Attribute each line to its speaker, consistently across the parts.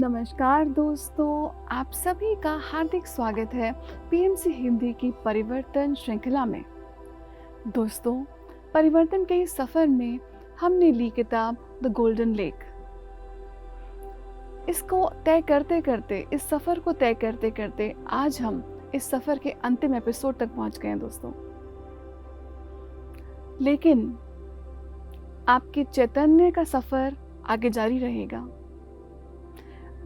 Speaker 1: नमस्कार दोस्तों, आप सभी का हार्दिक स्वागत है पीएमसी हिंदी की परिवर्तन श्रृंखला में। दोस्तों, परिवर्तन के इस सफ़र में हमने ली किताब द गोल्डन लेक। इसको तय करते करते, इस सफ़र को तय करते करते आज हम इस सफ़र के अंतिम एपिसोड तक पहुंच गए हैं दोस्तों। लेकिन आपके चैतन्य का सफ़र आगे जारी रहेगा।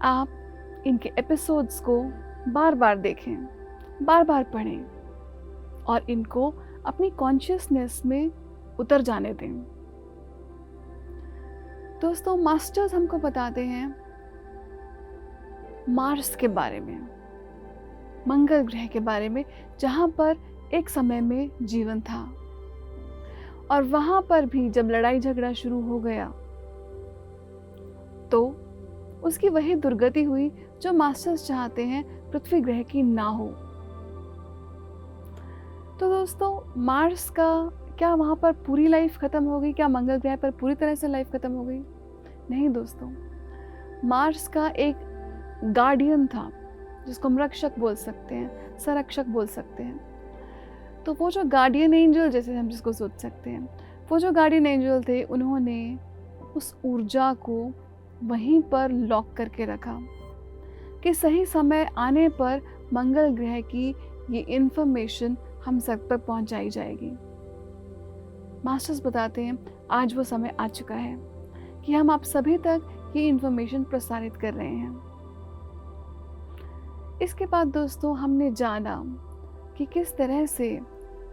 Speaker 1: आप इनके एपिसोड्स को बार बार देखें, बार बार पढ़ें और इनको अपनी कॉन्शियसनेस में उतर जाने दें। दोस्तों, मास्टर्स हमको बताते हैं मार्स के बारे में, मंगल ग्रह के बारे में, जहाँ पर एक समय में जीवन था और वहाँ पर भी जब लड़ाई झगड़ा शुरू हो गया तो उसकी वही दुर्गति हुई जो मास्टर्स चाहते हैं पृथ्वी ग्रह की ना हो। तो दोस्तों, मार्स का क्या वहाँ पर पूरी लाइफ खत्म हो गई? क्या मंगल ग्रह पर पूरी तरह से लाइफ खत्म हो गई? नहीं दोस्तों, मार्स का एक गार्डियन था जिसको हम रक्षक बोल सकते हैं, संरक्षक बोल सकते हैं। तो वो जो गार्डियन एंजल जैसे हम जिसको सोच सकते हैं, वो जो गार्डियन एंजल थे, उन्होंने उस ऊर्जा को वहीं पर लॉक करके रखा कि सही समय आने पर मंगल ग्रह की ये इन्फॉर्मेशन हम सब तक पहुंचाई जाएगी। मास्टर्स बताते हैं आज वो समय आ चुका है कि हम आप सभी तक ये इन्फॉर्मेशन प्रसारित कर रहे हैं। इसके बाद दोस्तों, हमने जाना कि किस तरह से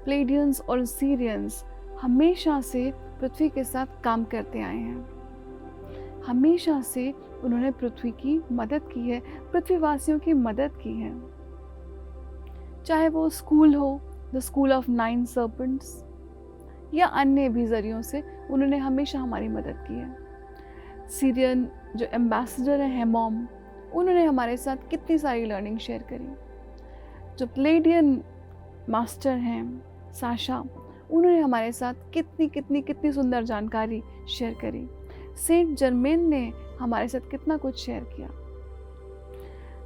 Speaker 1: प्लेडियंस और सीरियंस हमेशा से पृथ्वी के साथ काम करते आए हैं। हमेशा से उन्होंने पृथ्वी की मदद की है, पृथ्वीवासियों की मदद की है। चाहे वो स्कूल हो, द स्कूल ऑफ 9 सर्पेंट्स, या अन्य भी जरियों से उन्होंने हमेशा हमारी मदद की है। सीरियन जो एम्बेसडर है हेमॉम, उन्होंने हमारे साथ कितनी सारी लर्निंग शेयर करी। जो प्लेडियन मास्टर हैं साशा, उन्होंने हमारे साथ कितनी सुंदर जानकारी शेयर करी। सेंट जर्मेन ने हमारे साथ कितना कुछ शेयर किया।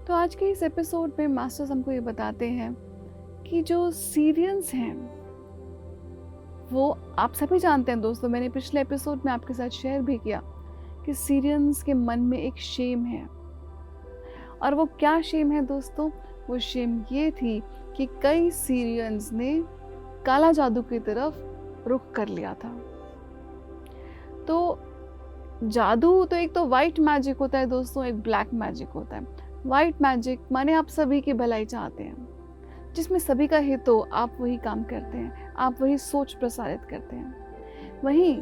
Speaker 1: तो आज के इस एपिसोड में मास्टर्स हमको ये बताते हैं कि जो सीरियंस हैं, वो आप सभी जानते हैं दोस्तों, मैंने पिछले एपिसोड में आपके साथ शेयर भी किया कि सीरियंस के मन में एक शेम है। और वो क्या शेम है दोस्तों? वो शेम ये थी कि कई सीरियंस ने काला जादू की तरफ रुख कर लिया था। तो जादू तो एक तो वाइट मैजिक होता है दोस्तों, एक ब्लैक मैजिक होता है। वाइट मैजिक माने आप सभी की भलाई चाहते हैं, जिसमें सभी का हित हो, आप वही काम करते हैं, आप वही सोच प्रसारित करते हैं। वहीं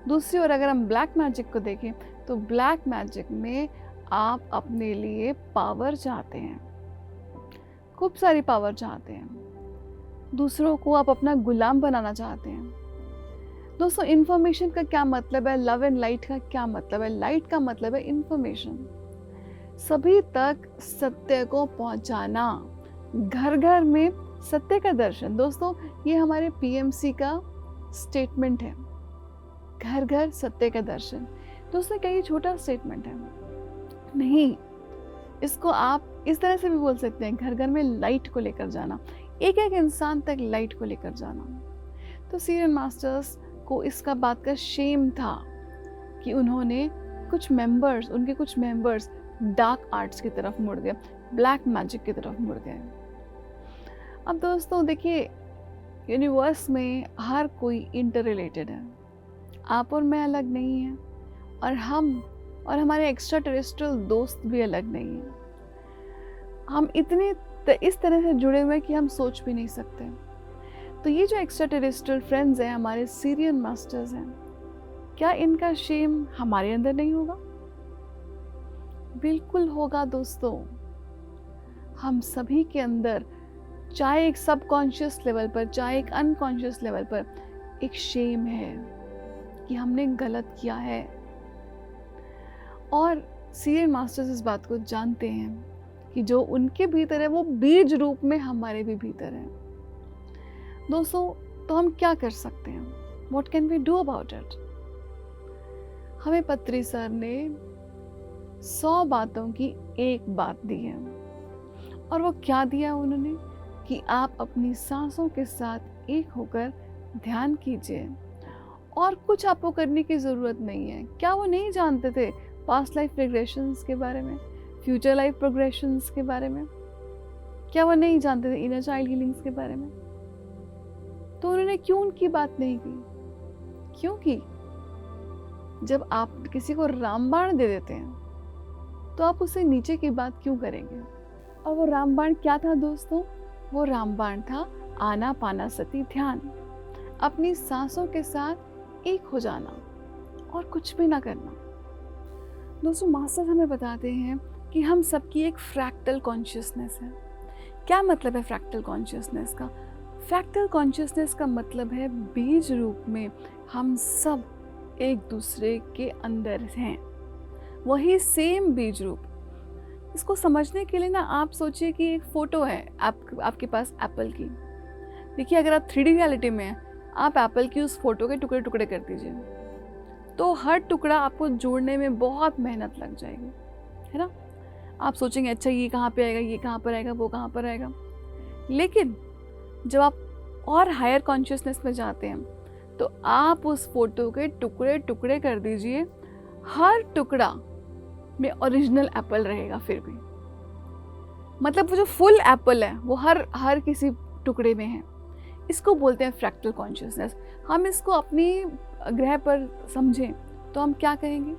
Speaker 1: दूसरी ओर अगर हम ब्लैक मैजिक को देखें तो ब्लैक मैजिक में आप अपने लिए पावर चाहते हैं, खूब सारी पावर चाहते हैं, दूसरों को आप अपना गुलाम बनाना चाहते हैं। दोस्तों, इंफॉर्मेशन का क्या मतलब है? लव एंड लाइट का क्या मतलब है? लाइट का मतलब है इंफॉर्मेशन, सभी तक सत्य को पहुंचाना, घर घर में सत्य का दर्शन। दोस्तों, ये हमारे पीएमसी का स्टेटमेंट है, घर घर सत्य का दर्शन। दोस्तों, क्या ये छोटा स्टेटमेंट है? नहीं, इसको आप इस तरह से भी बोल सकते हैं, घर घर में लाइट को लेकर जाना, एक एक इंसान तक लाइट को लेकर जाना। तो सीरियन मास्टर्स को इसका बात का शेम था कि उन्होंने उनके कुछ मेंबर्स डार्क आर्ट्स की तरफ मुड़ गए, ब्लैक मैजिक की तरफ मुड़ गए। अब दोस्तों देखिए, यूनिवर्स में हर कोई इंटर रिलेटेड है, आप और मैं अलग नहीं हैं, और हम और हमारे एक्स्ट्रा टेरेस्ट्रियल दोस्त भी अलग नहीं हैं। हम इतने इस तरह से जुड़े हुए कि हम सोच भी नहीं सकते। तो ये जो एक्स्ट्रा टेरेस्ट्रियल फ्रेंड्स हैं, हमारे सीरियन मास्टर्स हैं, क्या इनका शेम हमारे अंदर नहीं होगा? बिल्कुल होगा दोस्तों। हम सभी के अंदर, चाहे एक सबकॉन्शियस लेवल पर, चाहे एक अनकॉन्शियस लेवल पर, एक शेम है कि हमने गलत किया है। और सीरियन मास्टर्स इस बात को जानते हैं कि जो उनके भीतर है वो बीज रूप में हमारे भी भीतर है। दोस्तों, तो हम क्या कर सकते हैं? What can we do about it? हमें पत्री सर ने 100 बातों की एक बात दी है। और वो क्या दिया उन्होंने कि आप अपनी सांसों के साथ एक होकर ध्यान कीजिए और कुछ आपको करने की ज़रूरत नहीं है। क्या वो नहीं जानते थे पास्ट लाइफ रिग्रेशंस के बारे में, फ्यूचर लाइफ प्रोग्रेशंस के बारे में? क्या वो नहीं जानते थे इनर चाइल्ड हीलिंग्स के बारे में? तो उन्होंने क्यों उनकी बात नहीं की? क्योंकि जब आप किसी को रामबाण दे देते हैं तो आप उससे नीचे की बात क्यों करेंगे? और वो रामबाण क्या था दोस्तों? वो रामबाण था आनापानसति ध्यान, अपनी सांसों के साथ एक हो जाना और कुछ भी ना करना। दोस्तों, मास्टर्स हमें बताते हैं कि हम सबकी एक फ्रैक्टल कॉन्शियसनेस है। क्या मतलब है फ्रैक्टल कॉन्शियसनेस का? फ्रैक्टल कॉन्शियसनेस का मतलब है बीज रूप में हम सब एक दूसरे के अंदर हैं, वही सेम बीज रूप। इसको समझने के लिए ना आप सोचिए कि एक फ़ोटो है आपके पास एप्पल की। देखिए, अगर आप 3D रियलिटी में हैं, आप एप्पल की उस फोटो के टुकड़े टुकड़े कर दीजिए, तो हर टुकड़ा आपको जोड़ने में बहुत मेहनत लग जाएगी, है ना? आप सोचेंगे अच्छा ये कहाँ पे आएगा, ये कहाँ पर आएगा, वो कहाँ पर आएगा। लेकिन जब आप और हायर कॉन्शियसनेस में जाते हैं तो आप उस फोटो के टुकड़े टुकड़े कर दीजिए, हर टुकड़ा में ओरिजिनल एप्पल रहेगा फिर भी। मतलब वो जो फुल एप्पल है वो हर किसी टुकड़े में है। इसको बोलते हैं फ्रैक्टल कॉन्शियसनेस। हम इसको अपनी ग्रह पर समझें तो हम क्या कहेंगे?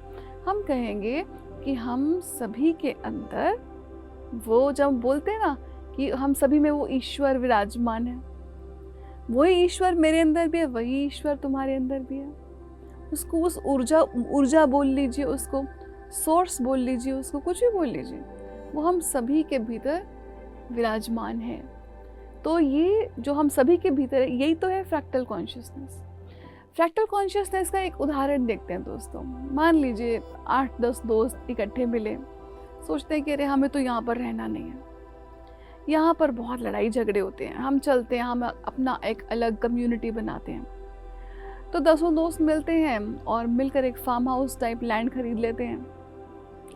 Speaker 1: हम कहेंगे कि हम सभी के अंदर, वो जब बोलते हैं ना कि हम सभी में वो ईश्वर विराजमान है, वही ईश्वर मेरे अंदर भी है, वही ईश्वर तुम्हारे अंदर भी है। उसको उस ऊर्जा बोल लीजिए, उसको सोर्स बोल लीजिए, उसको कुछ भी बोल लीजिए, वो हम सभी के भीतर विराजमान है। तो ये जो हम सभी के भीतर है, यही तो है फ्रैक्टल कॉन्शियसनेस। फ्रैक्टल कॉन्शियसनेस का एक उदाहरण देखते हैं दोस्तों। मान लीजिए 8-10 दोस्त इकट्ठे मिले, सोचते हैं कि अरे हमें तो यहाँ पर रहना नहीं है, यहाँ पर बहुत लड़ाई झगड़े होते हैं, हम चलते हैं, हम अपना एक अलग कम्युनिटी बनाते हैं। तो 10 दोस्त मिलते हैं और मिलकर एक फार्म हाउस टाइप लैंड खरीद लेते हैं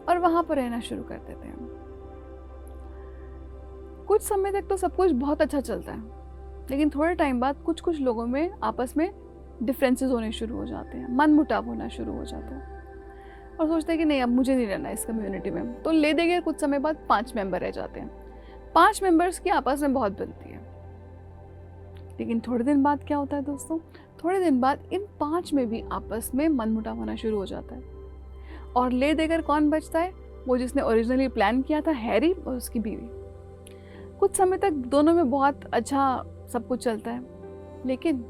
Speaker 1: और वहाँ पर रहना शुरू कर देते हैं। कुछ समय तक तो सब कुछ बहुत अच्छा चलता है, लेकिन थोड़े टाइम बाद कुछ कुछ लोगों में आपस में डिफरेंसेस होने शुरू हो जाते हैं, मन मुटाव होना शुरू हो जाता है और सोचते हैं कि नहीं, अब मुझे नहीं रहना इस कम्युनिटी में। तो ले देंगे, कुछ समय बाद 5 मेंबर रह जाते हैं। 5 मेंबर्स की आपस में बहुत बनती है, लेकिन थोड़े दिन बाद क्या होता है दोस्तों? थोड़े दिन बाद इन 5 में भी आपस में मनमुटाव होना शुरू हो जाता है और ले देकर कौन बचता है? वो जिसने ओरिजिनली प्लान किया था, हैरी और उसकी बीवी। कुछ समय तक दोनों में बहुत अच्छा सब कुछ चलता है, लेकिन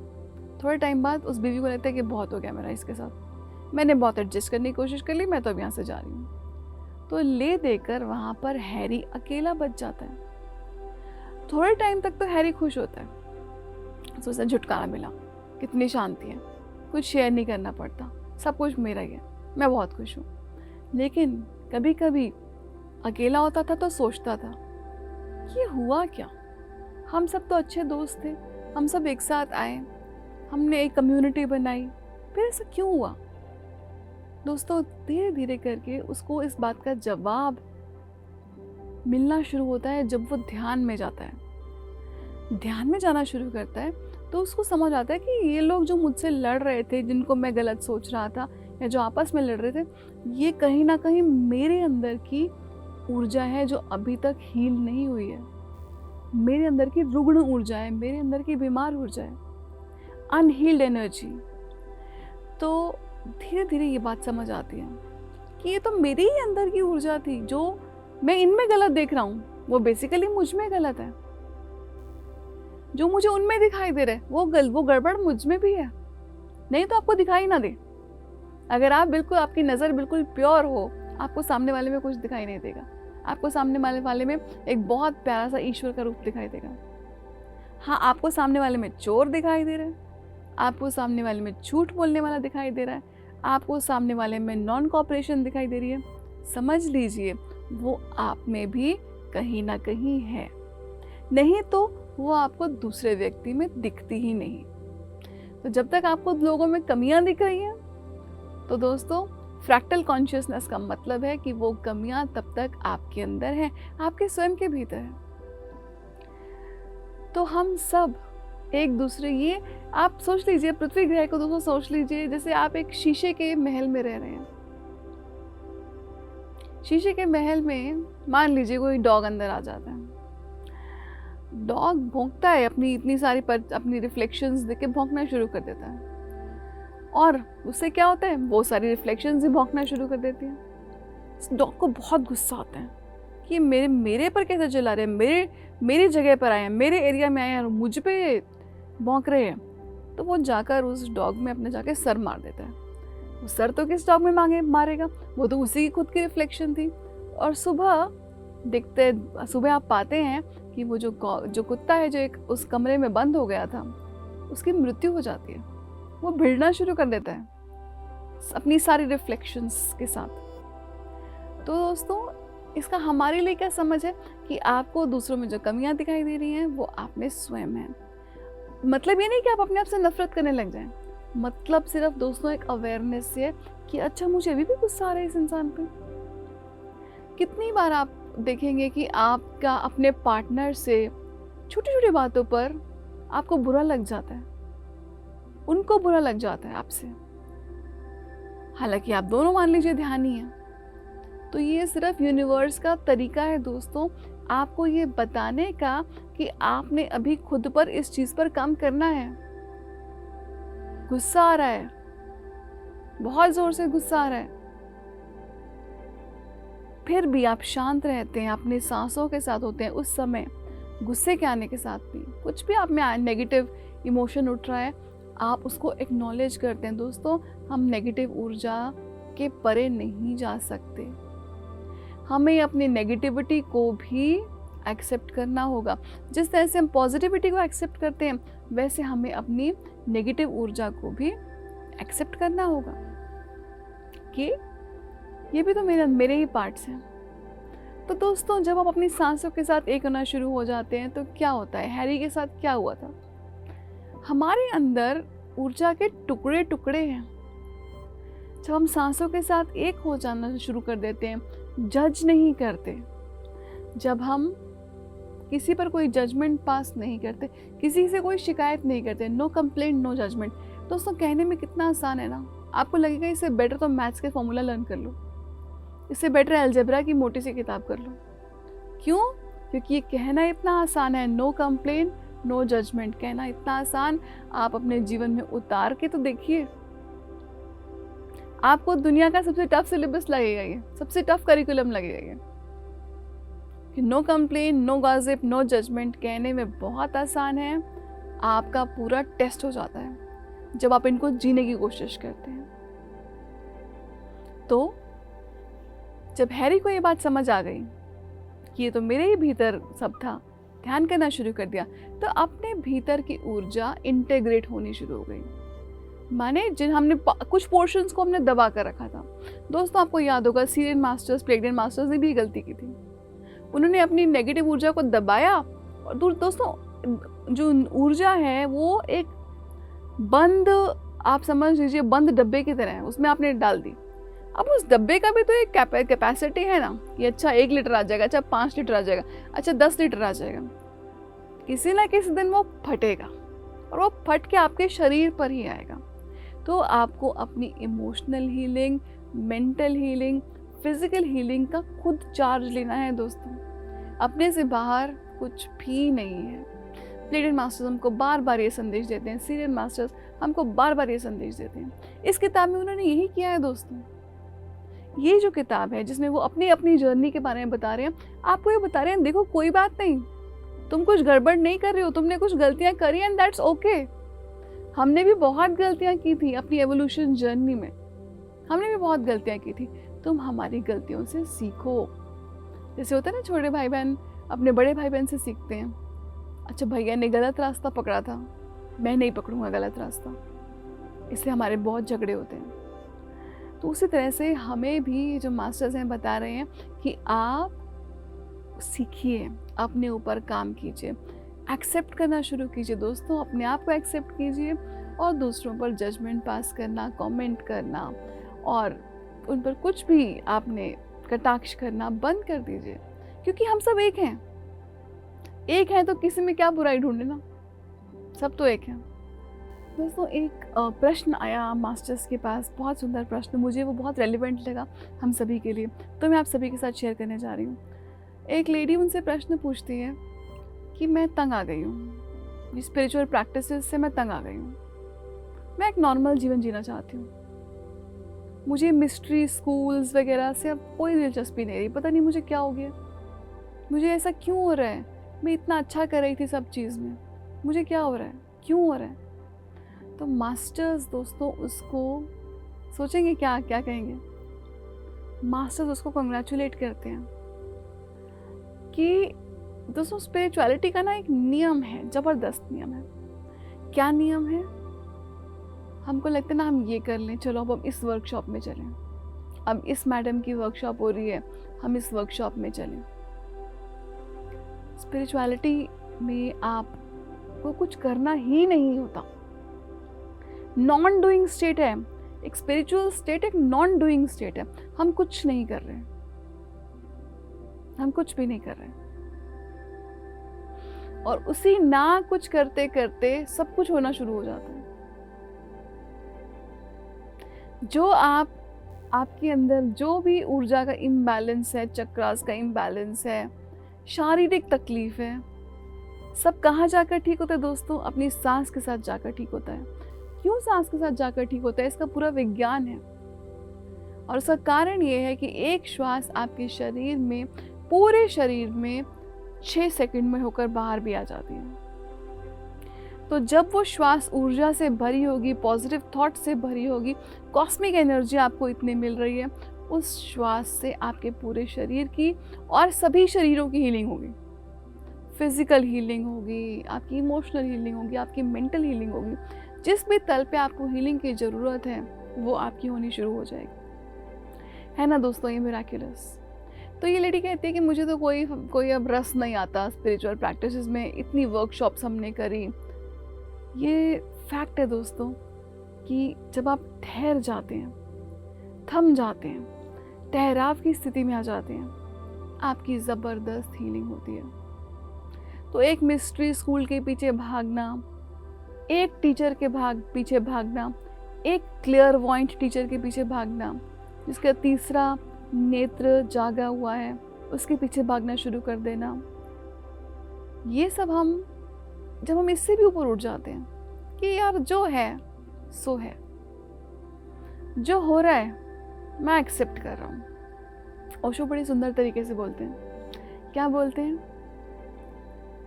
Speaker 1: थोड़े टाइम बाद उस बीवी को लगता है कि बहुत हो गया मेरा इसके साथ, मैंने बहुत एडजस्ट करने की कोशिश कर ली, मैं तो अब यहाँ से जा रही हूँ। तो ले देकर वहाँ पर हैरी अकेला बच जाता है। थोड़े टाइम तक तो हैरी खुश होता है, सोचता है छुटकारा मिला, कितनी शांति है, कुछ शेयर नहीं करना पड़ता, सब कुछ मेरा ही है, मैं बहुत खुश हूँ। लेकिन कभी कभी अकेला होता था तो सोचता था, ये हुआ क्या? हम सब तो अच्छे दोस्त थे, हम सब एक साथ आए, हमने एक कम्युनिटी बनाई, फिर ऐसा क्यों हुआ? दोस्तों, धीरे धीरे करके उसको इस बात का जवाब मिलना शुरू होता है जब वो ध्यान में जाता है। ध्यान में जाना शुरू करता है तो उसको समझ आता है कि ये लोग जो मुझसे लड़ रहे थे, जिनको मैं गलत सोच रहा था, या जो आपस में लड़ रहे थे, ये कहीं ना कहीं मेरे अंदर की ऊर्जा है जो अभी तक हील नहीं हुई है। मेरे अंदर की रुग्ण ऊर्जा है, मेरे अंदर की बीमार ऊर्जा है, अनहील्ड एनर्जी। तो धीरे धीरे ये बात समझ आती है कि ये तो मेरे ही अंदर की ऊर्जा थी, जो मैं इनमें गलत देख रहा हूँ वो बेसिकली मुझ में गलत है। जो मुझे उनमें दिखाई दे रहा है वो गड़बड़ मुझ में भी है। नहीं तो आपको दिखाई ना दे। अगर आप बिल्कुल, आपकी नज़र बिल्कुल प्योर हो, आपको सामने वाले में कुछ दिखाई नहीं देगा। आपको सामने वाले में एक बहुत प्यारा सा ईश्वर का रूप दिखाई देगा। हाँ, आपको सामने वाले में चोर दिखाई दे रहा है, आपको सामने वाले में झूठ बोलने वाला दिखाई दे रहा है, आपको सामने वाले में नॉन कोऑपरेशन दिखाई दे रही है। समझ लीजिए वो आप में भी कहीं ना कहीं है, नहीं तो वो आपको दूसरे व्यक्ति में दिखती ही नहीं। तो जब तक आपको लोगों में कमियां दिख रही हैं तो दोस्तों फ्रैक्टल कॉन्शियसनेस का मतलब है कि वो कमियां तब तक आपके अंदर हैं, आपके स्वयं के भीतर है। तो हम सब एक दूसरे, ये आप सोच लीजिए पृथ्वी ग्रह को दोस्तों, सोच लीजिए जैसे आप एक शीशे के महल में रह रहे हैं। शीशे के महल में मान लीजिए कोई डॉग अंदर आ जाता है। डॉग भौंकता है, अपनी इतनी सारी अपनी रिफ्लेक्शंस देख के भौंकना शुरू कर देता है, और उससे क्या होता है, वो सारी रिफ्लेक्शंस ही भौंकना शुरू कर देती हैं। इस डॉग को बहुत गुस्सा आता है कि मेरे पर कैसे चिल्ला रहे हैं, मेरी जगह पर आए हैं, मेरे एरिया में आए हैं और मुझ पे भौंक रहे हैं। तो वो जाकर उस डॉग में अपने जाके सर मार देता है। वो सर तो किस डॉग में मारेगा, वो तो उसी की खुद की रिफ्लेक्शन थी। और सुबह आप पाते हैं कि वो जो कुत्ता है, जो एक उस कमरे में बंद हो गया था, उसकी मृत्यु हो जाती है। वो भिड़ना शुरू कर देता है अपनी सारी रिफ्लेक्शंस के साथ। तो दोस्तों, इसका हमारे लिए क्या समझ है कि आपको दूसरों में जो कमियां दिखाई दे रही हैं वो आप में स्वयं है। मतलब ये नहीं कि आप अपने आप से नफरत करने लग जाएं, मतलब सिर्फ दोस्तों एक अवेयरनेस से है कि अच्छा, मुझे अभी भी गुस्सा आ रहा है इस इंसान पे। कितनी बार आप देखेंगे कि आपका अपने पार्टनर से छोटी छोटी बातों पर आपको बुरा लग जाता है, उनको बुरा लग जाता है आपसे, हालांकि आप दोनों मान लीजिए ध्यानी हैं। तो ये सिर्फ यूनिवर्स का तरीका है दोस्तों, आपको ये बताने का कि आपने अभी खुद पर इस चीज पर काम करना है। गुस्सा आ रहा है, बहुत जोर से गुस्सा आ रहा है, फिर भी आप शांत रहते हैं, अपनी सांसों के साथ होते हैं। उस समय गुस्से के आने के साथ भी कुछ भी आप में नेगेटिव इमोशन उठ रहा है, आप उसको एक्नॉलेज करते हैं। दोस्तों, हम नेगेटिव ऊर्जा के परे नहीं जा सकते, हमें अपनी नेगेटिविटी को भी एक्सेप्ट करना होगा। जिस तरह से हम पॉजिटिविटी को एक्सेप्ट करते हैं, वैसे हमें अपनी नेगेटिव ऊर्जा को भी एक्सेप्ट करना होगा कि ये भी तो मेरे ही पार्ट्स हैं। तो दोस्तों, जब आप अपनी सांसों के साथ एक होना शुरू हो जाते हैं तो क्या होता है, हैरी के साथ क्या हुआ था, हमारे अंदर ऊर्जा के टुकड़े टुकड़े हैं। जब हम सांसों के साथ एक हो जाना शुरू कर देते हैं, जज नहीं करते, जब हम किसी पर कोई जजमेंट पास नहीं करते, किसी से कोई शिकायत नहीं करते, नो कंप्लेंट नो जजमेंट। दोस्तों, कहने में कितना आसान है ना, आपको लगेगा इससे बेटर तो मैथ्स के फॉर्मूला लर्न कर लो, इससे बेटर अलजेब्रा की मोटी सी किताब कर लो। क्यों? क्योंकि ये कहना इतना आसान है, नो कंप्लेन नो जजमेंट कहना इतना आसान। आप अपने जीवन में उतार के तो देखिए, आपको दुनिया का सबसे टफ सिलेबस लगेगा, ये सबसे टफ करिकुलम लगेगा ये, कि no complain no gossip no judgement कहने में बहुत आसान है, आपका पूरा टेस्ट हो जाता है जब आप इनको जीने की कोशिश करते हैं। तो जब हैरी को ये बात समझ आ गई कि ये तो मेरे ही भीतर सब था, ध्यान करना शुरू कर दिया, तो अपने भीतर की ऊर्जा इंटीग्रेट होनी शुरू हो गई। माने जिन हमने कुछ पोर्शंस को हमने दबा कर रखा था। दोस्तों, आपको याद होगा सीरियन मास्टर्स, प्लेडियन मास्टर्स ने भी गलती की थी, उन्होंने अपनी नेगेटिव ऊर्जा को दबाया। और दोस्तों, जो ऊर्जा है वो एक बंद, आप समझ लीजिए बंद डब्बे की तरह है, उसमें आपने डाल दी। अब उस डब्बे का भी तो एक कैपेसिटी है ना, कि अच्छा 1 लीटर आ जाएगा, अच्छा 5 लीटर आ जाएगा, अच्छा 10 लीटर आ जाएगा। किसी ना किसी दिन वो फटेगा, और वो फट के आपके शरीर पर ही आएगा। तो आपको अपनी emotional healing, mental healing, physical healing का खुद चार्ज लेना है दोस्तों, अपने से बाहर कुछ भी नहीं है। प्लेडियन मास्टर्स हमको बार बार ये संदेश देते हैं, सीरियन मास्टर्स हमको बार बार ये संदेश देते हैं। इस किताब में उन्होंने यही किया है दोस्तों। ये जो किताब है जिसमें वो अपनी अपनी जर्नी के बारे में बता रहे हैं, आपको ये बता रहे हैं, देखो कोई बात नहीं, तुम कुछ गड़बड़ नहीं कर रहे हो, तुमने कुछ गलतियां करी एंड दैट्स ओके। हमने भी बहुत गलतियां की थी अपनी एवोल्यूशन जर्नी में, हमने भी बहुत गलतियां की थी। तुम हमारी गलतियों से सीखो। जैसे होता है ना, छोटे भाई बहन अपने बड़े भाई बहन से सीखते हैं, अच्छा भैया ने गलत रास्ता पकड़ा था, मैं नहीं पकड़ूंगा गलत रास्ता, इससे हमारे बहुत झगड़े होते हैं। तो उसी तरह से हमें भी जो मास्टर्स हैं बता रहे हैं कि आप सीखिए, अपने ऊपर काम कीजिए, एक्सेप्ट करना शुरू कीजिए दोस्तों, अपने आप को एक्सेप्ट कीजिए, और दूसरों पर जजमेंट पास करना, कमेंट करना और उन पर कुछ भी आपने कटाक्ष करना बंद कर दीजिए, क्योंकि हम सब एक हैं। एक हैं तो किसी में क्या बुराई ढूंढे ना, सब तो एक हैं। दोस्तों एक प्रश्न आया मास्टर्स के पास, बहुत सुंदर प्रश्न, मुझे वो बहुत रेलिवेंट लगा हम सभी के लिए, तो मैं आप सभी के साथ शेयर करने जा रही हूँ। एक लेडी उनसे प्रश्न पूछती है कि मैं तंग आ गई हूँ, ये स्पिरिचुअल प्रैक्टिसेस से मैं तंग आ गई हूँ, मैं एक नॉर्मल जीवन जीना चाहती हूँ, मुझे मिस्ट्री स्कूल्स वगैरह से अब कोई दिलचस्पी नहीं रही, पता नहीं मुझे क्या हो गया, मुझे ऐसा क्यों हो रहा है, मैं इतना अच्छा कर रही थी सब चीज़ में, मुझे क्या हो रहा है, क्यों हो रहा है। तो मास्टर्स दोस्तों उसको सोचेंगे क्या क्या कहेंगे, मास्टर्स उसको कंग्रेचुलेट करते हैं कि दोस्तों स्पिरिचुअलिटी का ना एक नियम है, ज़बरदस्त नियम है। क्या नियम है? हमको लगता है ना हम ये कर लें, चलो अब हम इस वर्कशॉप में चलें, अब इस मैडम की वर्कशॉप हो रही है, हम इस वर्कशॉप में चलें। स्पिरिचुअलिटी में आपको कुछ करना ही नहीं होता, नॉन डूइंग स्टेट है। एक स्पिरिचुअल स्टेट एक नॉन डूइंग स्टेट है, हम कुछ नहीं कर रहे, हम कुछ भी नहीं कर रहे, और उसी ना कुछ करते करते सब कुछ होना शुरू हो जाता है। जो आपके अंदर जो भी ऊर्जा का इम्बैलेंस है, चक्रास का इम्बैलेंस है, शारीरिक तकलीफ है, सब कहाँ जाकर ठीक होता है दोस्तों? अपनी सांस के साथ जाकर ठीक होता है। क्यों सांस के साथ जाकर ठीक होता है? इसका पूरा विज्ञान है, और उसका कारण ये है कि एक श्वास आपके शरीर में, पूरे शरीर में 6 सेकंड में होकर बाहर भी आ जाती है। तो जब वो श्वास ऊर्जा से भरी होगी, पॉजिटिव थॉट से भरी होगी, कॉस्मिक एनर्जी आपको इतनी मिल रही है, उस श्वास से आपके पूरे शरीर की और सभी शरीरों की हीलिंग होगी। फिजिकल हीलिंग होगी, आपकी इमोशनल हीलिंग होगी, आपकी मेंटल हीलिंग होगी। जिस भी तल पे आपको हीलिंग की ज़रूरत है वो आपकी होनी शुरू हो जाएगी, है ना दोस्तों? ये मिराक्युलस। तो ये लेडी कहती है कि मुझे तो कोई अब रस नहीं आता स्पिरिचुअल प्रैक्टिसेस में, इतनी वर्कशॉप्स हमने करी। ये फैक्ट है दोस्तों कि जब आप ठहर जाते हैं, थम जाते हैं, ठहराव की स्थिति में आ जाते हैं, आपकी ज़बरदस्त हीलिंग होती है। तो एक मिस्ट्री स्कूल के पीछे भागना, एक टीचर के पीछे भागना, एक क्लियरवॉइंट टीचर के पीछे भागना, जिसका तीसरा नेत्र जागा हुआ है, उसके पीछे भागना शुरू कर देना, ये सब जब हम इससे भी ऊपर उठ जाते हैं कि यार जो है सो है, जो हो रहा है मैं एक्सेप्ट कर रहा हूँ। ओशो बड़ी सुंदर तरीके से बोलते हैं, क्या बोलते हैं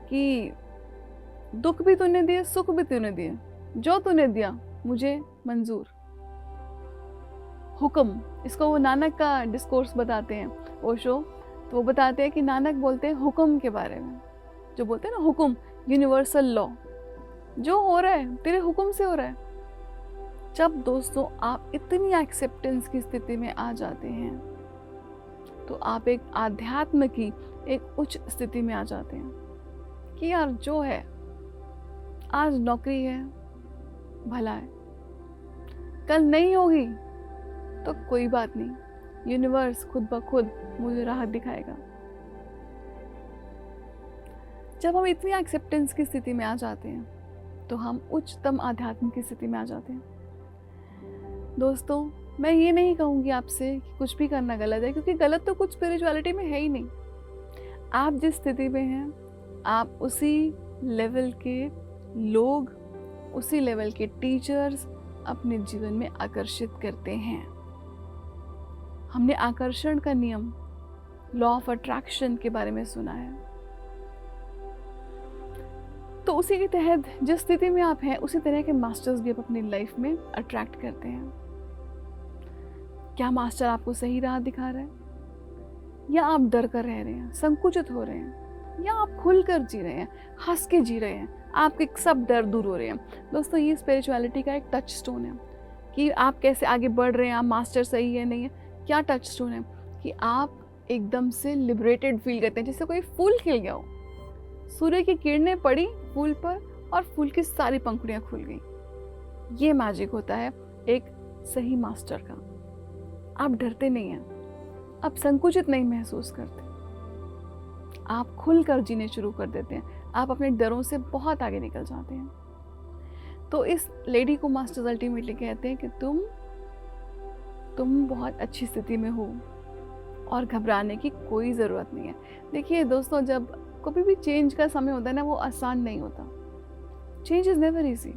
Speaker 1: कि दुख भी तूने दिए, सुख भी तूने दिए, जो तूने दिया मुझे मंजूर। हुक्म, इसको वो नानक का डिस्कोर्स बताते हैं ओशो, तो वो बताते हैं कि नानक बोलते हैं हुक्म के बारे में, जो बोलते हैं ना हुक्म, यूनिवर्सल लॉ, जो हो रहा है तेरे हुक्म से हो रहा है। जब दोस्तों आप इतनी एक्सेप्टेंस की स्थिति में आ जाते हैं तो आप एक आध्यात्म की एक उच्च स्थिति में आ जाते हैं कि यार जो है, आज नौकरी है भला है, कल नहीं होगी तो कोई बात नहीं, यूनिवर्स खुद ब खुद मुझे राहत दिखाएगा। जब हम इतनी एक्सेप्टेंस की स्थिति में आ जाते हैं तो हम उच्चतम आध्यात्म की स्थिति में आ जाते हैं। दोस्तों मैं ये नहीं कहूँगी आपसे कि कुछ भी करना गलत है, क्योंकि गलत तो कुछ स्पिरिचुअलिटी में है ही नहीं। आप जिस स्थिति में हैं, आप उसी लेवल के लोग, उसी लेवल के टीचर्स अपने जीवन में आकर्षित करते हैं। हमने आकर्षण का नियम, लॉ ऑफ अट्रैक्शन के बारे में सुना है, तो उसी के तहत जिस स्थिति में आप हैं उसी तरह के मास्टर्स भी आप अपनी लाइफ में अट्रैक्ट करते हैं। क्या मास्टर आपको सही राह दिखा रहा है, या आप डर कर रह रहे हैं, संकुचित हो रहे हैं, या आप खुलकर जी रहे हैं, हंस के जी रहे हैं, आपके सब डर दूर हो रहे हैं? दोस्तों ये स्पिरिचुअलिटी का एक टच स्टोन है कि आप कैसे आगे बढ़ रहे हैं, आप मास्टर सही है नहीं है। क्या टच स्टोन है कि आप एकदम से लिबरेटेड फील करते हैं, जैसे कोई फूल खिल गया हो, सूर्य की किरणें पड़ी फूल पर और फूल की सारी पंखुड़ियां खुल गई। ये मैजिक होता है एक सही मास्टर का। आप डरते नहीं हैं, आप संकुचित नहीं महसूस करते, आप खुलकर जीने शुरू कर देते हैं, आप अपने डरों से बहुत आगे निकल जाते हैं। तो इस लेडी को मास्टर्स अल्टीमेटली कहते हैं कि तुम बहुत अच्छी स्थिति में हो और घबराने की कोई ज़रूरत नहीं है। देखिए दोस्तों, जब कभी भी चेंज का समय होता है ना, वो आसान नहीं होता। Change is never easy.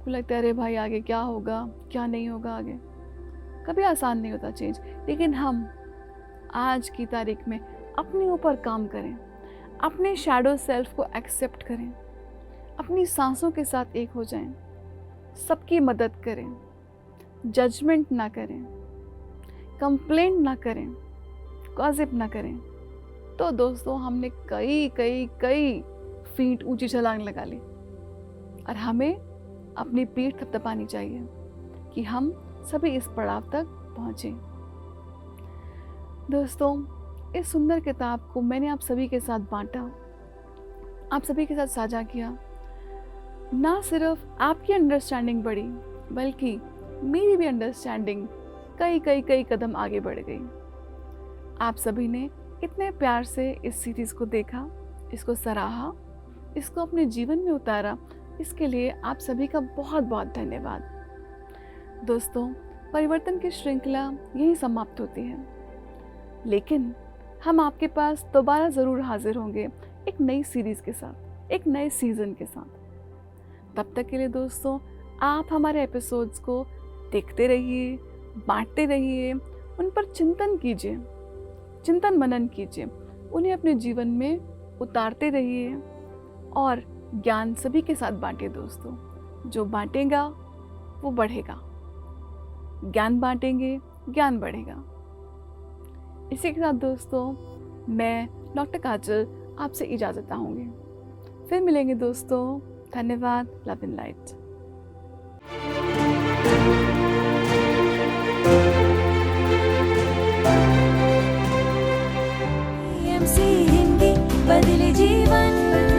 Speaker 1: को लगता है अरे भाई आगे क्या होगा, क्या नहीं होगा आगे, कभी आसान नहीं होता चेंज। लेकिन हम आज की तारीख में अपने ऊपर काम करें, अपने शैडो सेल्फ को एक्सेप्ट करें, अपनी सांसों के साथ एक हो जाएं, सबकी मदद करें, जजमेंट ना करें, कंप्लेंट ना करें, गॉसिप ना करें, तो दोस्तों हमने कई कई कई फीट ऊंची छलांग लगा ली। और हमें अपनी पीठ थपथपानी चाहिए कि हम सभी इस पड़ाव तक पहुँचें। दोस्तों, इस सुंदर किताब को मैंने आप सभी के साथ बांटा, आप सभी के साथ साझा किया। ना सिर्फ आपकी अंडरस्टैंडिंग बढ़ी, बल्कि मेरी भी अंडरस्टैंडिंग कई कई कई कदम आगे बढ़ गई। आप सभी ने इतने प्यार से इस सीरीज़ को देखा, इसको सराहा, इसको अपने जीवन में उतारा, इसके लिए आप सभी का बहुत बहुत धन्यवाद। दोस्तों, परिवर्तन की श्रृंखला यहीं समाप्त होती है, लेकिन हम आपके पास दोबारा ज़रूर हाजिर होंगे एक नई सीरीज़ के साथ, एक नए सीज़न के साथ। तब तक के लिए दोस्तों, आप हमारे एपिसोड्स को देखते रहिए, बांटते रहिए, उन पर चिंतन कीजिए, चिंतन मनन कीजिए, उन्हें अपने जीवन में उतारते रहिए और ज्ञान सभी के साथ बांटिए। दोस्तों, जो बांटेगा वो बढ़ेगा, ज्ञान बांटेंगे, ज्ञान बढ़ेगा। इसी के साथ दोस्तों, मैं डॉक्टर काजल आपसे इजाज़त चाहूँगी। फिर मिलेंगे दोस्तों। धन्यवाद। Love in light.
Speaker 2: हिंदी बदले जीवन।